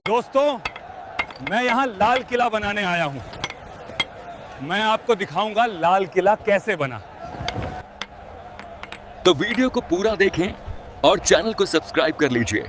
दोस्तों, मैं यहाँ लाल किला बनाने आया हूँ। मैं आपको दिखाऊंगा लाल किला कैसे बना। तो वीडियो को पूरा देखें और चैनल को सब्सक्राइब कर लीजिए।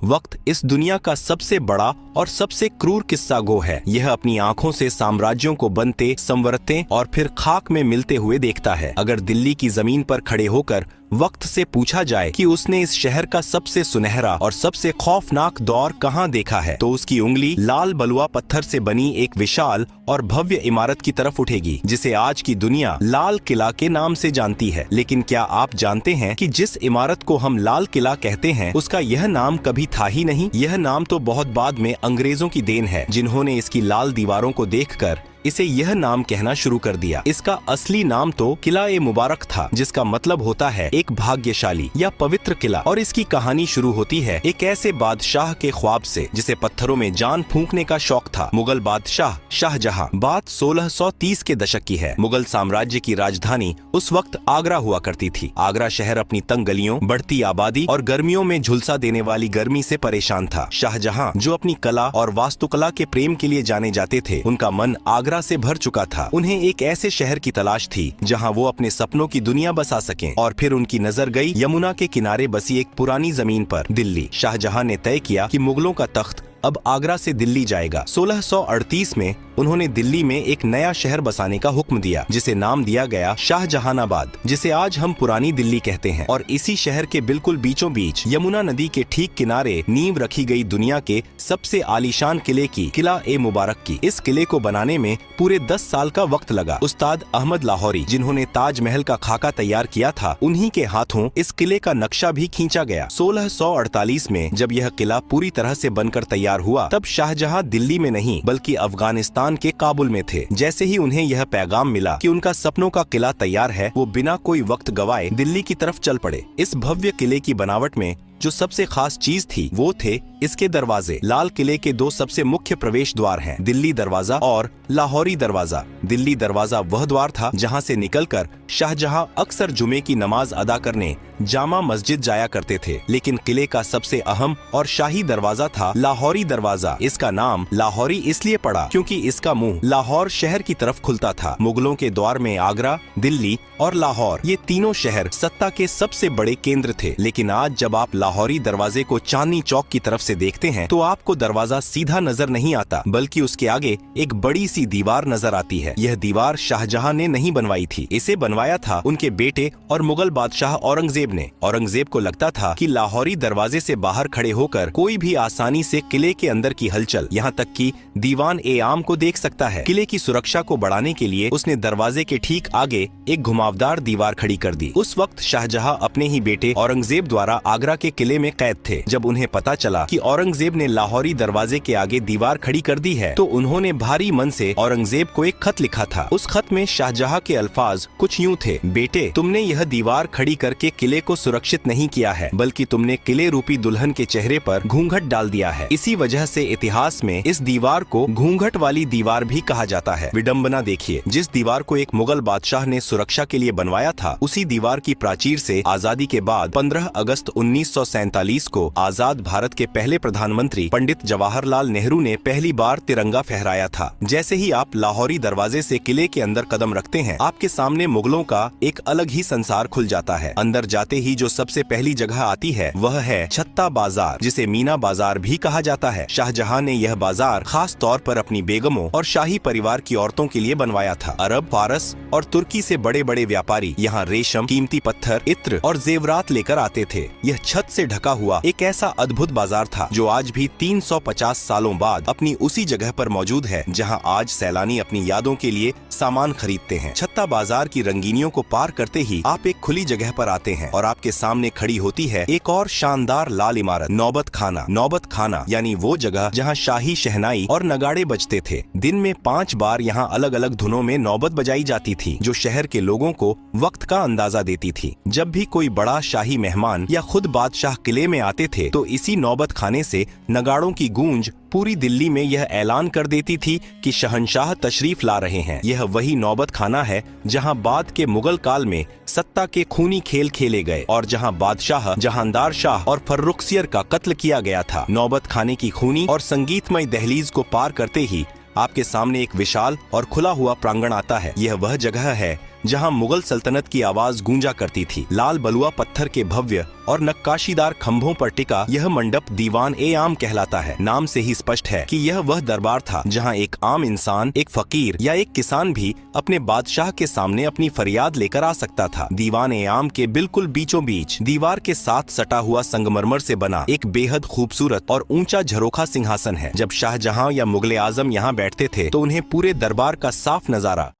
वक्त इस दुनिया का सबसे बड़ा और सबसे क्रूर किस्सा गो है। यह अपनी आंखों से साम्राज्यों को बनते, संवरते और फिर खाक में मिलते हुए देखता है। अगर दिल्ली की जमीन पर खड़े होकर वक्त से पूछा जाए कि उसने इस शहर का सबसे सुनहरा और सबसे खौफनाक दौर कहां देखा है, तो उसकी उंगली लाल बलुआ पत्थर से बनी एक विशाल और भव्य इमारत की तरफ उठेगी, जिसे आज की दुनिया लाल किला के नाम से जानती है। लेकिन क्या आप जानते हैं कि जिस इमारत को हम लाल किला कहते हैं, उसका यह नाम कभी था ही नहीं। यह नाम तो बहुत बाद में अंग्रेजों की देन है, जिन्होंने इसकी लाल दीवारों को देखकर इसे यह नाम कहना शुरू कर दिया। इसका असली नाम तो किला ए मुबारक था, जिसका मतलब होता है एक भाग्यशाली या पवित्र किला। और इसकी कहानी शुरू होती है एक ऐसे बादशाह के ख्वाब से जिसे पत्थरों में जान फूंकने का शौक था। मुगल बादशाह शाहजहां। बात 1630 के दशक की है। मुगल साम्राज्य की राजधानी उस वक्त आगरा हुआ करती थी। आगरा शहर अपनी तंग गलियों, बढ़ती आबादी और गर्मियों में झुलसा देने वाली गर्मी से परेशान था। शाहजहां, जो अपनी कला और वास्तुकला के प्रेम के लिए जाने जाते थे, उनका मन आगरा से भर चुका था। उन्हें एक ऐसे शहर की तलाश थी जहां वो अपने सपनों की दुनिया बसा सकें। और फिर उनकी नजर गई यमुना के किनारे बसी एक पुरानी जमीन पर, दिल्ली। शाहजहां ने तय किया कि मुगलों का तख्त अब आगरा से दिल्ली जाएगा। 1638 में उन्होंने दिल्ली में एक नया शहर बसाने का हुक्म दिया, जिसे नाम दिया गया शाहजहानाबाद, जिसे आज हम पुरानी दिल्ली कहते हैं। और इसी शहर के बिल्कुल बीचों बीच यमुना नदी के ठीक किनारे नींव रखी गई दुनिया के सबसे आलीशान किले की, किला ए मुबारक की। इस किले को बनाने में पूरे 10 साल का वक्त लगा। उस्ताद अहमद लाहौरी, जिन्होंने ताजमहल का खाका तैयार किया था, उन्हीं के हाथों इस किले का नक्शा भी खींचा गया। 1648 में जब यह किला पूरी तरह से बनकर तैयार हुआ, तब शाहजहां दिल्ली में नहीं बल्कि अफगानिस्तान के काबुल में थे। जैसे ही उन्हें यह पैगाम मिला कि उनका सपनों का किला तैयार है, वो बिना कोई वक्त गवाए दिल्ली की तरफ चल पड़े। इस भव्य किले की बनावट में जो सबसे खास चीज थी, वो थे इसके दरवाजे। लाल किले के 2 सबसे मुख्य प्रवेश द्वार हैं, दिल्ली दरवाजा और लाहौरी दरवाजा। दिल्ली दरवाजा वह द्वार था जहां से निकलकर शाहजहां अक्सर जुमे की नमाज अदा करने जामा मस्जिद जाया करते थे। लेकिन किले का सबसे अहम और शाही दरवाजा था लाहौरी दरवाजा। इसका नाम लाहौरी इसलिए पड़ा क्योंकि इसका मुंह लाहौर शहर की तरफ खुलता था। मुगलों के द्वार में आगरा, दिल्ली और लाहौर, ये तीनों शहर सत्ता के सबसे बड़े केंद्र थे। लेकिन आज जब आप लाहौरी दरवाजे को चांदनी चौक की तरफ से देखते हैं, तो आपको दरवाजा सीधा नजर नहीं आता, बल्कि उसके आगे एक बड़ी सी दीवार नजर आती है। यह दीवार शाहजहां ने नहीं बनवाई थी, इसे बनवाया था उनके बेटे और मुगल बादशाह औरंगजेब ने। औरंगजेब को लगता था कि लाहौरी दरवाजे से बाहर खड़े होकर कोई भी आसानी से किले के अंदर की हलचल, यहाँ तक कि दीवान ए आम को देख सकता है। किले की सुरक्षा को बढ़ाने के लिए उसने दरवाजे के ठीक आगे एक घुमावदार दीवार खड़ी कर दी। उस वक्त शाहजहां अपने ही बेटे औरंगजेब द्वारा आगरा के किले में कैद थे। जब उन्हें पता चला कि औरंगजेब ने लाहौरी दरवाजे के आगे दीवार खड़ी कर दी है, तो उन्होंने भारी मन से औरंगजेब को एक खत लिखा था। उस खत में शाहजहां के अल्फाज कुछ यूं थे: बेटे, तुमने यह दीवार खड़ी करके किले को सुरक्षित नहीं किया है, बल्कि तुमने किले रूपी दुल्हन के चेहरे पर घूंघट डाल दिया है। इसी वजह से इतिहास में इस दीवार को घूंघट वाली दीवार भी कहा जाता है। विडंबना देखिए, जिस दीवार को एक मुगल बादशाह ने सुरक्षा के लिए बनवाया था, उसी दीवार की प्राचीर से आजादी के बाद 15 अगस्त 1947 को आजाद भारत के पहले प्रधानमंत्री पंडित जवाहरलाल नेहरू ने पहली बार तिरंगा फहराया था। जैसे ही आप लाहौरी दरवाजे से किले के अंदर कदम रखते हैं, आपके सामने मुगलों का एक अलग ही संसार खुल जाता है। अंदर जाते ही जो सबसे पहली जगह आती है, वह है छत्ता बाजार, जिसे मीना बाजार भी कहा जाता है। शाहजहां ने यह बाजार खास तौर पर अपनी बेगमों और शाही परिवार की औरतों के लिए बनवाया था। अरब, फारस और तुर्की से बड़े बड़े व्यापारी यहाँ रेशम, कीमती पत्थर, इत्र और जेवरात लेकर आते थे। यह छत से ढका हुआ एक ऐसा अद्भुत बाजार था जो आज भी 350 सालों बाद अपनी उसी जगह पर मौजूद है, जहां आज सैलानी अपनी यादों के लिए सामान खरीदते हैं। छत्ता बाजार की रंगीनियों को पार करते ही आप एक खुली जगह पर आते हैं और आपके सामने खड़ी होती है एक और शानदार लाल इमारत, नौबत खाना। नौबत खाना यानी वो जगह जहां शाही शहनाई और नगाड़े बजते थे। दिन में 5 बार यहां अलग अलग धुनों में नौबत बजाई जाती थी, जो शहर के लोगों को वक्त का अंदाजा देती थी। जब भी कोई बड़ा शाही मेहमान या खुद बादशाह किले में आते थे, तो इसी नौबत खाने खाने से नगाड़ों की गूंज पूरी दिल्ली में यह ऐलान कर देती थी कि शहंशाह तशरीफ ला रहे हैं। यह वही नौबत खाना है जहां बाद के मुगल काल में सत्ता के खूनी खेल खेले गए और जहां बादशाह जहांदार शाह और फर्रुखसियर का कत्ल किया गया था। नौबत खाने की खूनी और संगीतमय दहलीज को पार करते ही आपके सामने एक विशाल और खुला हुआ प्रांगण आता है। यह वह जगह है जहां मुगल सल्तनत की आवाज गूंजा करती थी। लाल बलुआ पत्थर के भव्य और नक्काशीदार खंभों पर टिका यह मंडप दीवान-ए-आम कहलाता है। नाम से ही स्पष्ट है कि यह वह दरबार था जहां एक आम इंसान, एक फकीर या एक किसान भी अपने बादशाह के सामने अपनी फरियाद लेकर आ सकता था। दीवान-ए-आम के बिल्कुल बीचों बीच दीवार के साथ सटा हुआ संगमरमर से बना एक बेहद खूबसूरत और ऊंचा झरोखा सिंहासन है। जब शाहजहां या मुगले आजम यहाँ बैठते थे तो उन्हें पूरे दरबार का साफ नजारा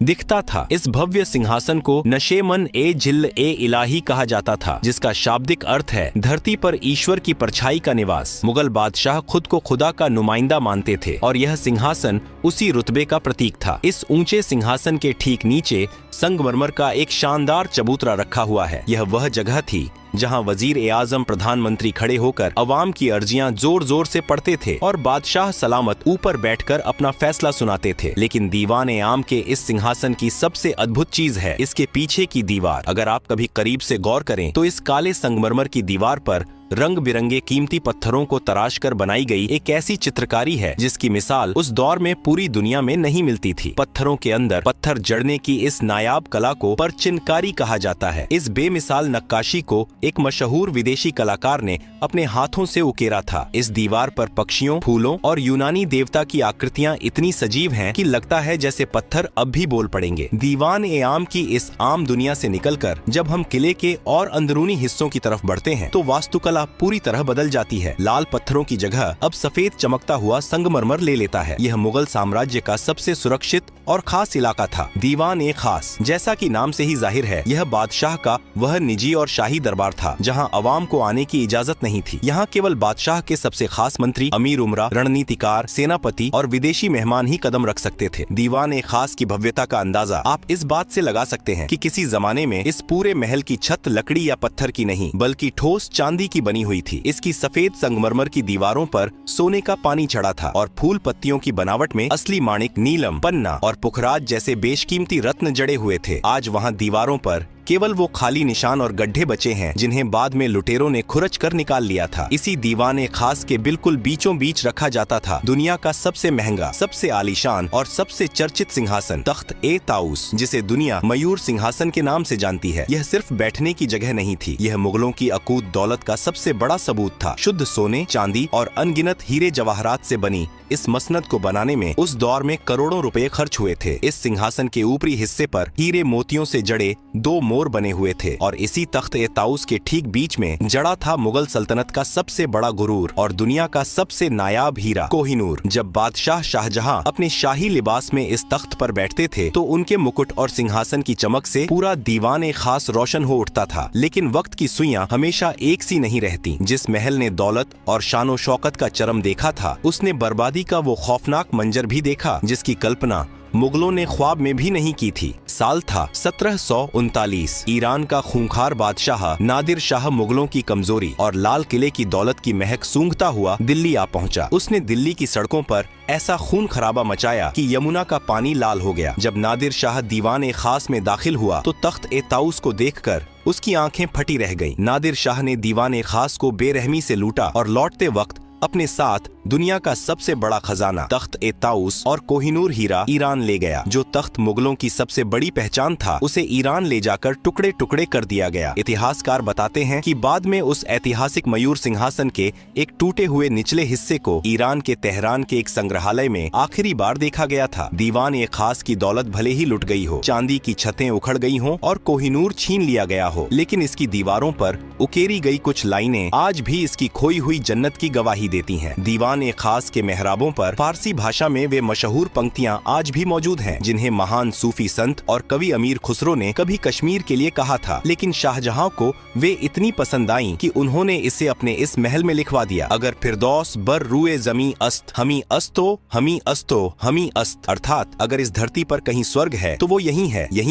दिखता था। इस भव्य सिंहासन को नशेमन ए जिल्ल ए इलाही कहा जाता था, जिसका शाब्दिक अर्थ है धरती पर ईश्वर की परछाई का निवास। मुगल बादशाह खुद को खुदा का नुमाइंदा मानते थे और यह सिंहासन उसी रुतबे का प्रतीक था। इस ऊंचे सिंहासन के ठीक नीचे संगमरमर का एक शानदार चबूतरा रखा हुआ है। यह वह जगह थी जहां वजीर-ए-आजम प्रधानमंत्री खड़े होकर अवाम की अर्जियां जोर जोर से पढ़ते थे और बादशाह सलामत ऊपर बैठकर अपना फैसला सुनाते थे। लेकिन दीवान-ए-आम के इस सिंहासन की सबसे अद्भुत चीज है इसके पीछे की दीवार। अगर आप कभी करीब से गौर करें तो इस काले संगमरमर की दीवार पर रंग बिरंगे कीमती पत्थरों को तराश कर बनाई गई एक ऐसी चित्रकारी है जिसकी मिसाल उस दौर में पूरी दुनिया में नहीं मिलती थी। पत्थरों के अंदर पत्थर जड़ने की इस नायाब कला को परचिनकारी कहा जाता है। इस बेमिसाल नक्काशी को एक मशहूर विदेशी कलाकार ने अपने हाथों से उकेरा था। इस दीवार पर पक्षियों, फूलों और यूनानी देवता की आकृतियां इतनी सजीव हैं कि लगता है जैसे पत्थर अब भी बोल पड़ेंगे। दीवान-ए-आम की इस आम दुनिया से निकलकर जब हम किले के और अंदरूनी हिस्सों की तरफ बढ़ते हैं तो वास्तुकला पूरी तरह बदल जाती है। लाल पत्थरों की जगह अब सफेद चमकता हुआ संगमरमर ले लेता है। यह मुगल साम्राज्य का सबसे सुरक्षित और खास इलाका था। दीवान-ए-खास, जैसा कि नाम से ही जाहिर है, यह बादशाह का वह निजी और शाही दरबार था जहां अवाम को आने की इजाजत नहीं थी। यहाँ केवल बादशाह के सबसे खास मंत्री, अमीर उमरा, रणनीतिकार, सेनापति और विदेशी मेहमान ही कदम रख सकते थे। दीवान-ए-खास की भव्यता का अंदाजा आप इस बात से लगा सकते हैं कि किसी जमाने में इस पूरे महल की छत लकड़ी या पत्थर की नहीं बल्कि ठोस चांदी की बनी हुई थी। इसकी सफेद संगमरमर की दीवारों पर सोने का पानी चढ़ा था और फूल पत्तियों की बनावट में असली माणिक, नीलम, पन्ना और पुखराज जैसे बेशकीमती रत्न जड़े हुए थे। आज वहाँ दीवारों पर केवल वो खाली निशान और गड्ढे बचे हैं जिन्हें बाद में लुटेरों ने खुरच कर निकाल लिया था। इसी दीवान-ए-खास के बिल्कुल बीचों बीच रखा जाता था दुनिया का सबसे महंगा, सबसे आलीशान और सबसे चर्चित सिंहासन, तख्त-ए-ताऊस, जिसे दुनिया मयूर सिंहासन के नाम से जानती है। यह सिर्फ बैठने की जगह नहीं थी, यह मुगलों की अकूत दौलत का सबसे बड़ा सबूत था। शुद्ध सोने, चांदी और अनगिनत हीरे जवाहरात से बनी इस मसनद को बनाने में उस दौर में करोड़ों रुपए खर्च हुए थे। इस सिंहासन के ऊपरी हिस्से पर हीरे मोतियों से जड़े 2 मोर बने हुए थे और इसी तख्त-ए-ताऊस के ठीक बीच में जड़ा था मुगल सल्तनत का सबसे बड़ा गुरूर और दुनिया का सबसे नायाब हीरा, कोहिनूर। जब बादशाह शाहजहां अपने शाही लिबास में इस तख्त पर बैठते थे तो उनके मुकुट और सिंहासन की चमक से पूरा दीवान-ए-खास रोशन हो उठता था। लेकिन वक्त की सुइयां हमेशा एक सी नहीं रहती। जिस महल ने दौलत और शानो शौकत का चरम देखा था, उसने बर्बादी का वो खौफनाक मंजर भी देखा जिसकी कल्पना मुगलों ने ख्वाब में भी नहीं की थी। साल था 1739। ईरान का खूंखार बादशाह नादिर शाह मुगलों की कमजोरी और लाल किले की दौलत की महक सूंघता हुआ दिल्ली आ पहुंचा। उसने दिल्ली की सड़कों पर ऐसा खून खराबा मचाया कि यमुना का पानी लाल हो गया। जब नादिर शाह दीवान-ए-खास में दाखिल हुआ तो तख्त-ए-ताऊस को देखकर उसकी आंखें फटी रह गईं। नादिर शाह ने दीवान-ए-खास को बेरहमी से लूटा और लौटते वक्त अपने साथ दुनिया का सबसे बड़ा खजाना, तख्त-ए-ताऊस और कोहिनूर हीरा ईरान ले गया। जो तख्त मुगलों की सबसे बड़ी पहचान था, उसे ईरान ले जाकर टुकड़े टुकड़े कर दिया गया। इतिहासकार बताते हैं कि बाद में उस ऐतिहासिक मयूर सिंहासन के एक टूटे हुए निचले हिस्से को ईरान के तेहरान के एक संग्रहालय में आखिरी बार देखा गया था। दीवान-ए-खास की दौलत भले ही लुट गई हो, चांदी की छतें उखड़ गई हों और कोहिनूर छीन लिया गया हो, लेकिन इसकी दीवारों पर उकेरी गई कुछ लाइनें आज भी इसकी खोई हुई जन्नत की गवाही देती हैं। दीवान दीवान खास के मेहराबों पर फारसी भाषा में वे मशहूर पंक्तियां आज भी मौजूद हैं, जिन्हें महान सूफी संत और कवि अमीर खुसरो ने कभी कश्मीर के लिए कहा था, लेकिन शाहजहां को वे इतनी पसंद आईं कि उन्होंने इसे अपने इस महल में लिखवा दिया। अगर फिरदौस बर रुए जमी अस्त हमी अस्तो हमी अस्तो हमी अस्त, अर्थात अगर इस धरती पर कहीं स्वर्ग है तो वो यही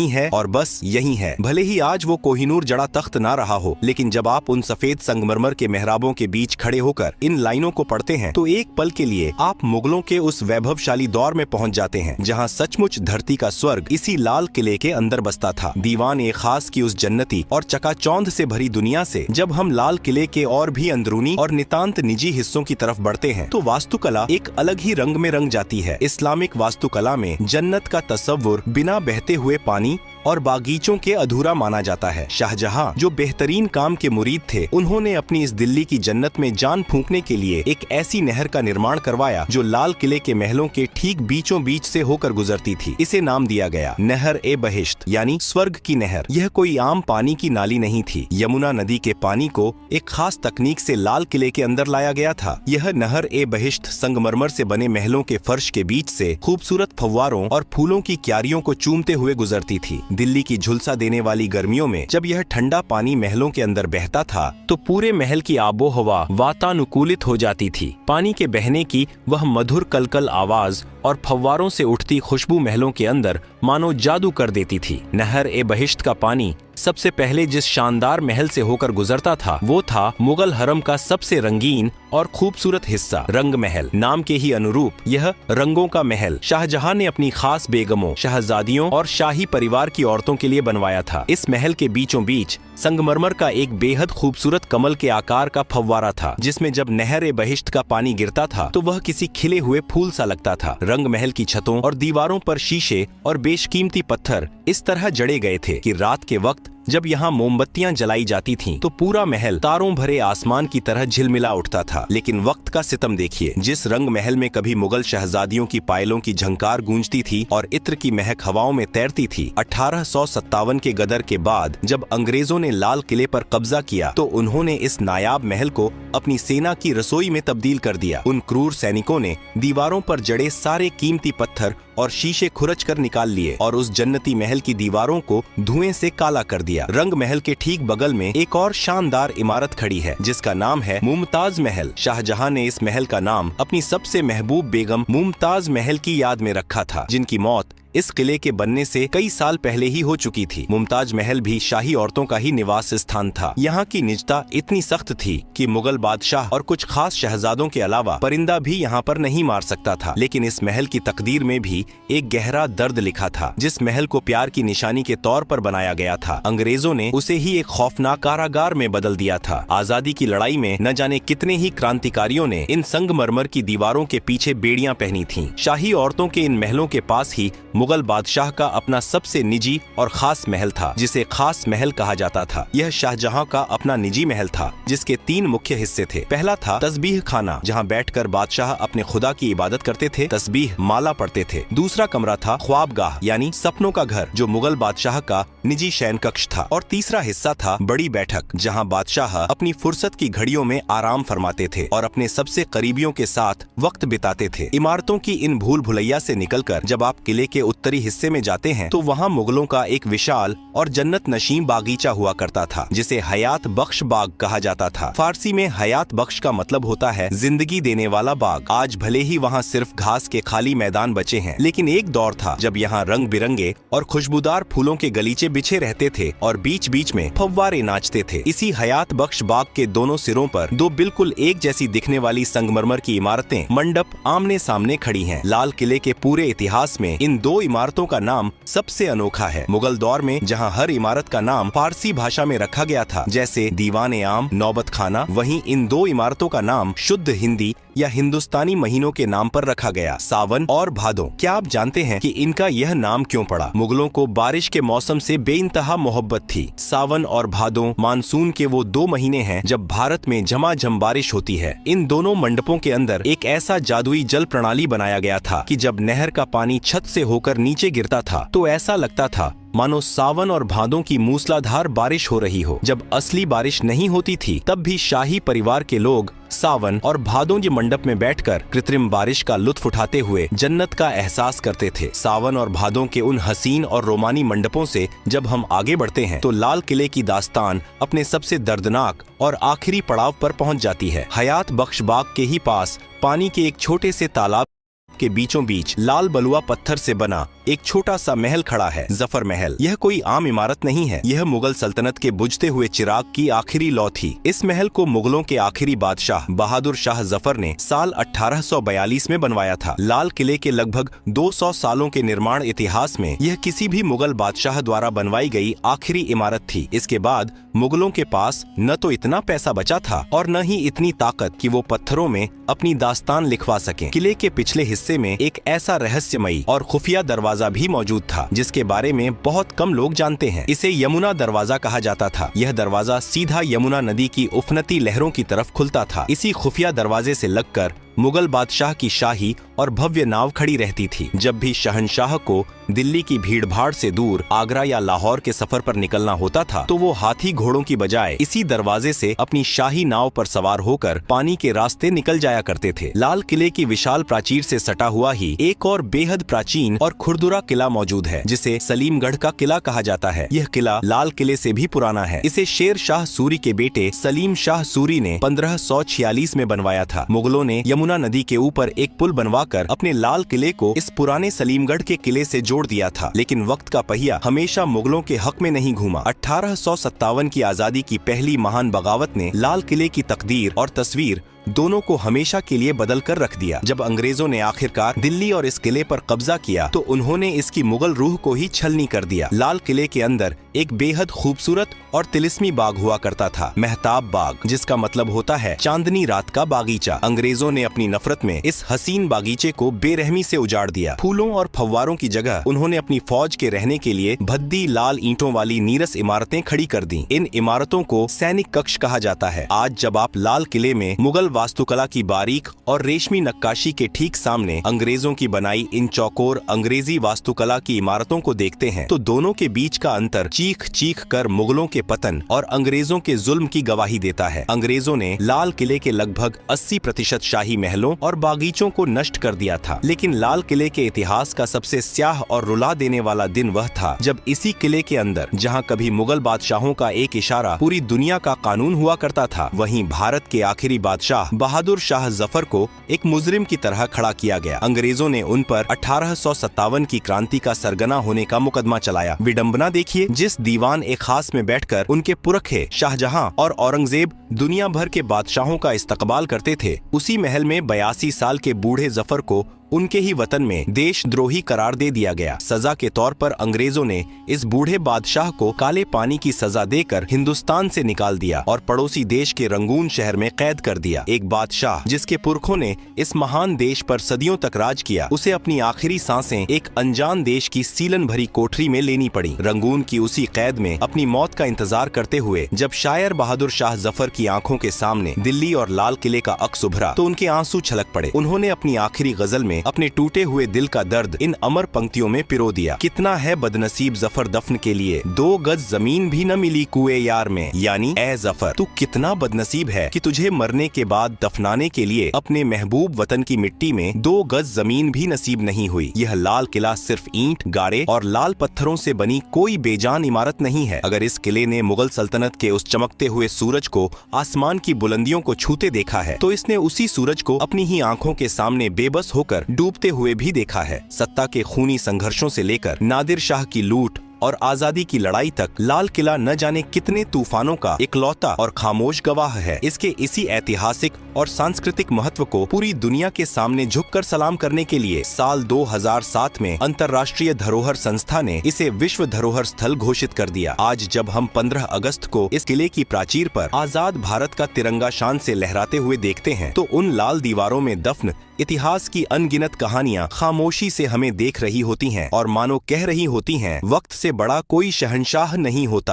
है और बस यही है। भले ही आज वो कोहिनूर जड़ा तख्त ना रहा हो, लेकिन जब आप उन सफेद संगमरमर के मेहराबों के बीच खड़े होकर इन लाइनों को पढ़ते हैं तो एक पल के लिए आप मुगलों के उस वैभवशाली दौर में पहुंच जाते हैं जहां सचमुच धरती का स्वर्ग इसी लाल किले के अंदर बसता था। दीवान ए खास की उस जन्नती और चकाचौंध से भरी दुनिया से जब हम लाल किले के और भी अंदरूनी और नितांत निजी हिस्सों की तरफ बढ़ते हैं तो वास्तुकला एक अलग ही रंग में रंग जाती है। इस्लामिक वास्तुकला में जन्नत का तस्वुर बिना बहते हुए पानी और बागीचों के अधूरा माना जाता है। शाहजहां जो बेहतरीन काम के मुरीद थे, उन्होंने अपनी इस दिल्ली की जन्नत में जान फूंकने के लिए एक ऐसी नहर का निर्माण करवाया जो लाल किले के महलों के ठीक बीचों बीच से होकर गुजरती थी। इसे नाम दिया गया नहर ए बहिश्त, यानी स्वर्ग की नहर। यह कोई आम पानी की नाली नहीं थी। यमुना नदी के पानी को एक खास तकनीक से लाल किले के अंदर लाया गया था। यह नहर ए बहिश्त संगमरमर से बने महलों के फर्श के बीच से खूबसूरत फव्वारों और फूलों की क्यारियों को चूमते हुए गुजरती थी। दिल्ली की झुलसा देने वाली गर्मियों में जब यह ठंडा पानी महलों के अंदर बहता था तो पूरे महल की आबो हवा वातानुकूलित हो जाती थी। पानी के बहने की वह मधुर कलकल आवाज और फव्वारों से उठती खुशबू महलों के अंदर मानो जादू कर देती थी। नहर ए बहिश्त का पानी सबसे पहले जिस शानदार महल से होकर गुजरता था वो था मुगल हरम का सबसे रंगीन और खूबसूरत हिस्सा, रंग महल। नाम के ही अनुरूप यह रंगों का महल शाहजहां ने अपनी खास बेगमों, शहजादियों और शाही परिवार की औरतों के लिए बनवाया था। इस महल के बीचों बीच संगमरमर का एक बेहद खूबसूरत कमल के आकार का फव्वारा था, जिसमें जब नहर ए बहिश्त का पानी गिरता था तो वह किसी खिले हुए फूल सा लगता था। रंग महल की छतों और दीवारों पर शीशे और बेशकीमती पत्थर इस तरह जड़े गए थे कि रात के वक्त जब यहाँ मोमबत्तियां जलाई जाती थीं, तो पूरा महल तारों भरे आसमान की तरह झिलमिला उठता था। लेकिन वक्त का सितम देखिए, जिस रंग महल में कभी मुगल शहजादियों की पायलों की झंकार गूंजती थी और इत्र की महक हवाओं में तैरती थी, 1857 के गदर के बाद जब अंग्रेजों ने लाल किले पर कब्जा किया तो उन्होंने इस नायाब महल को अपनी सेना की रसोई में तब्दील कर दिया। उन क्रूर सैनिकों ने दीवारों पर जड़े सारे कीमती पत्थर और शीशे खुरच कर निकाल लिए और उस जन्नती महल की दीवारों को धुएं से काला कर दिया। रंग महल के ठीक बगल में एक और शानदार इमारत खड़ी है जिसका नाम है मुमताज महल। शाहजहां ने इस महल का नाम अपनी सबसे महबूब बेगम मुमताज महल की याद में रखा था, जिनकी मौत इस किले के बनने से कई साल पहले ही हो चुकी थी। मुमताज महल भी शाही औरतों का ही निवास स्थान था। यहाँ की निजता इतनी सख्त थी कि मुगल बादशाह और कुछ खास शहजादों के अलावा परिंदा भी यहाँ पर नहीं मार सकता था। लेकिन इस महल की तकदीर में भी एक गहरा दर्द लिखा था। जिस महल को प्यार की निशानी के तौर पर बनाया गया था, अंग्रेजों ने उसे ही एक खौफनाक कारागार में बदल दिया था। आजादी की लड़ाई में न जाने कितने ही क्रांतिकारियों ने इन संगमरमर की दीवारों के पीछे बेड़ियां पहनी थीं। शाही औरतों के इन महलों के पास ही मुगल बादशाह का अपना सबसे निजी और खास महल था, जिसे खास महल कहा जाता था। यह शाहजहां का अपना निजी महल था, जिसके 3 मुख्य हिस्से थे। पहला था तस्बीह खाना, जहां बैठकर बादशाह अपने खुदा की इबादत करते थे, तस्बीह माला पढ़ते थे। दूसरा कमरा था ख्वाबगाह, यानी सपनों का घर, जो मुगल बादशाह का निजी शयन कक्ष था। और तीसरा हिस्सा था बड़ी बैठक, जहाँ बादशाह अपनी फुर्सत की घड़ियों में आराम फरमाते थे और अपने सबसे करीबियों के साथ वक्त बिताते थे। इमारतों की इन भूल भुलैया से निकलकर जब आप किले के उत्तरी हिस्से में जाते हैं तो वहाँ मुगलों का एक विशाल और जन्नत नशीम बागीचा हुआ करता था, जिसे हयात बख्श बाग कहा जाता था। फारसी में हयात बख्श का मतलब होता है जिंदगी देने वाला बाग। आज भले ही वहाँ सिर्फ घास के खाली मैदान बचे हैं, लेकिन एक दौर था जब यहाँ रंग बिरंगे और खुशबूदार फूलों के गलीचे बिछे रहते थे और बीच बीच में फव्वारे नाचते थे। इसी हयात बख्श बाग के दोनों सिरों पर 2 बिल्कुल एक जैसी दिखने वाली संगमरमर की इमारतें मंडप आमने सामने खड़ी हैं। लाल किले के पूरे इतिहास में इन 2 इमारतों का नाम सबसे अनोखा है। मुगल दौर में जहां हर इमारत का नाम फारसी भाषा में रखा गया था, जैसे दीवान आम, नौबत खाना, वहीं इन 2 इमारतों का नाम शुद्ध हिंदी या हिंदुस्तानी महीनों के नाम पर रखा गया, सावन और भादो। क्या आप जानते हैं कि इनका यह नाम क्यों पड़ा? मुगलों को बारिश के मौसम से बेइंतहा मोहब्बत थी। सावन और भादो मानसून के वो 2 महीने हैं जब भारत में झमाझम बारिश होती है। इन दोनों मंडपों के अंदर एक ऐसा जादुई जल प्रणाली बनाया गया था कि जब नहर का पानी छत से होकर नीचे गिरता था तो ऐसा लगता था मानो सावन और भादों की मूसलाधार बारिश हो रही हो। जब असली बारिश नहीं होती थी तब भी शाही परिवार के लोग सावन और भादों के मंडप में बैठकर कृत्रिम बारिश का लुत्फ उठाते हुए जन्नत का एहसास करते थे। सावन और भादों के उन हसीन और रोमानी मंडपों से जब हम आगे बढ़ते हैं तो लाल किले की दास्तान अपने सबसे दर्दनाक और आखिरी पड़ाव पर पहुंच जाती है। हयात बख्श बाग के ही पास पानी के एक छोटे से तालाब के बीचों बीच लाल बलुआ पत्थर से बना एक छोटा सा महल खड़ा है, जफर महल। यह कोई आम इमारत नहीं है, यह मुगल सल्तनत के बुझते हुए चिराग की आखिरी लौ थी। इस महल को मुगलों के आखिरी बादशाह बहादुर शाह जफर ने साल 1842 में बनवाया था। लाल किले के लगभग 200 सालों के निर्माण इतिहास में यह किसी भी मुगल बादशाह द्वारा बनवाई गई आखिरी इमारत थी। इसके बाद मुगलों के पास न तो इतना पैसा बचा था और न ही इतनी ताकत कि वो पत्थरों में अपनी दास्तान लिखवा सकें। किले के पिछले हिस्से में एक ऐसा रहस्यमयी और खुफिया दरवाजा भी मौजूद था जिसके बारे में बहुत कम लोग जानते हैं। इसे यमुना दरवाजा कहा जाता था। यह दरवाजा सीधा यमुना नदी की उफनती लहरों की तरफ खुलता था। इसी खुफिया दरवाजे से लगकर मुगल बादशाह की शाही और भव्य नाव खड़ी रहती थी। जब भी शहंशाह को दिल्ली की भीड़ भाड़ से दूर आगरा या लाहौर के सफर पर निकलना होता था तो वो हाथी घोड़ों की बजाय इसी दरवाजे से अपनी शाही नाव पर सवार होकर पानी के रास्ते निकल जाया करते थे। लाल किले की विशाल प्राचीर से सटा हुआ ही एक और बेहद प्राचीन और खुरदुरा किला मौजूद है जिसे सलीमगढ़ का किला कहा जाता है। यह किला लाल किले से भी पुराना है। इसे शेर शाह सूरी के बेटे सलीम शाह सूरी ने 1546 में बनवाया था। मुगलों ने यमुना नदी के ऊपर एक पुल बनवाकर अपने लाल किले को इस पुराने सलीमगढ़ के किले से जोड़ दिया था। लेकिन वक्त का पहिया हमेशा मुगलों के हक में नहीं घूमा। 1857 की आजादी की पहली महान बगावत ने लाल किले की तकदीर और तस्वीर दोनों को हमेशा के लिए बदल कर रख दिया। जब अंग्रेजों ने आखिरकार दिल्ली और इस किले पर कब्जा किया तो उन्होंने इसकी मुगल रूह को ही छलनी कर दिया। लाल किले के अंदर एक बेहद खूबसूरत और तिलिस्मी बाग हुआ करता था, महताब बाग, जिसका मतलब होता है चांदनी रात का बागीचा। अंग्रेजों ने अपनी नफरत में इस हसीन बागीचे को बेरहमी से उजाड़ दिया। फूलों और फव्वारों की जगह उन्होंने अपनी फौज के रहने के लिए भद्दी लाल ईंटों वाली नीरस इमारतें खड़ी कर दी। इन इमारतों को सैनिक कक्ष कहा जाता है। आज जब आप लाल किले में मुगल वास्तुकला की बारीक और रेशमी नक्काशी के ठीक सामने अंग्रेजों की बनाई इन चौकोर अंग्रेजी वास्तुकला की इमारतों को देखते हैं तो दोनों के बीच का अंतर चीख चीख कर मुगलों के पतन और अंग्रेजों के जुल्म की गवाही देता है। अंग्रेजों ने लाल किले के लगभग 80% शाही महलों और बागीचों को नष्ट कर दिया था। लेकिन लाल किले के इतिहास का सबसे स्याह और रुला देने वाला दिन वह था जब इसी किले के अंदर, जहाँ कभी मुगल बादशाहों का एक इशारा पूरी दुनिया का कानून हुआ करता था, वहीं भारत के आखिरी बादशाह बहादुर शाह जफर को एक मुजरिम की तरह खड़ा किया गया। अंग्रेजों ने उन पर 1857 की क्रांति का सरगना होने का मुकदमा चलाया। विडंबना देखिए, जिस दीवान ए खास में बैठकर उनके पुरखे शाहजहां और औरंगजेब दुनिया भर के बादशाहों का इस्तकबाल करते थे, उसी महल में 82 साल के बूढ़े जफर को उनके ही वतन में देशद्रोही करार दे दिया गया। सजा के तौर पर अंग्रेजों ने इस बूढ़े बादशाह को काले पानी की सजा देकर हिंदुस्तान से निकाल दिया और पड़ोसी देश के रंगून शहर में कैद कर दिया। एक बादशाह जिसके पुरखों ने इस महान देश पर सदियों तक राज किया, उसे अपनी आखिरी सांसें एक अनजान देश की सीलन भरी कोठरी में लेनी पड़ी। रंगून की उसी कैद में अपनी मौत का इंतजार करते हुए जब शायर बहादुर शाह जफर की आंखों के सामने दिल्ली और लाल किले का अक्स उभरा तो उनके आंसू छलक पड़े। उन्होंने अपनी आखिरी गजल में अपने टूटे हुए दिल का दर्द इन अमर पंक्तियों में पिरो दिया। कितना है बदनसीब जफर दफन के लिए, 2 गज जमीन भी न मिली कुए यार में। यानी ए जफर, तू कितना बदनसीब है कि तुझे मरने के बाद दफनाने के लिए अपने महबूब वतन की मिट्टी में 2 गज जमीन भी नसीब नहीं हुई। यह लाल किला सिर्फ ईंट, गारे और लाल पत्थरों से बनी कोई बेजान इमारत नहीं है। अगर इस किले ने मुगल सल्तनत के उस चमकते हुए सूरज को आसमान की बुलंदियों को छूते देखा है तो इसने उसी सूरज को अपनी ही आंखों के सामने बेबस होकर डूबते हुए भी देखा है। सत्ता के खूनी संघर्षों से लेकर नादिर शाह की लूट और आजादी की लड़ाई तक लाल किला न जाने कितने तूफानों का इकलौता और खामोश गवाह है। इसके इसी ऐतिहासिक और सांस्कृतिक महत्व को पूरी दुनिया के सामने झुककर सलाम करने के लिए साल 2007 में अंतर्राष्ट्रीय धरोहर संस्था ने इसे विश्व धरोहर स्थल घोषित कर दिया। आज जब हम 15 अगस्त को इस किले की प्राचीर पर आजाद भारत का तिरंगा शान से लहराते हुए देखते हैं तो उन लाल दीवारों में दफन इतिहास की अनगिनत कहानियां खामोशी से हमें देख रही होती हैं और मानो कह रही होती हैं, वक्त से बड़ा कोई शहंशाह नहीं होता।